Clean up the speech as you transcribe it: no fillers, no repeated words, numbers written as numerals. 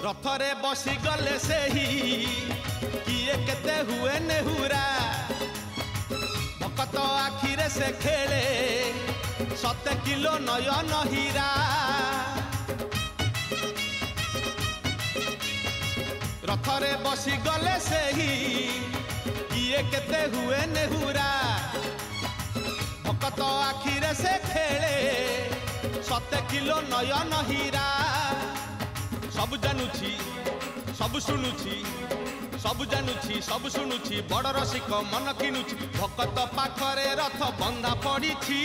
रथरे बसी गले से ही किए केते हुए नेहुरा भकत आखिरे से खेले 7 किलो नयन हीरा रथरे बसी गले से ही किए केते हुए नेहुरा भकत आखिरे से खेले 7 किलो नयन हीरा सब जानुछि सब शुणुछि सब जानुछि सब शुणुछि बड़ रसिक मन किनुछि भकत पाखरे रथ बंधा पड़िछि।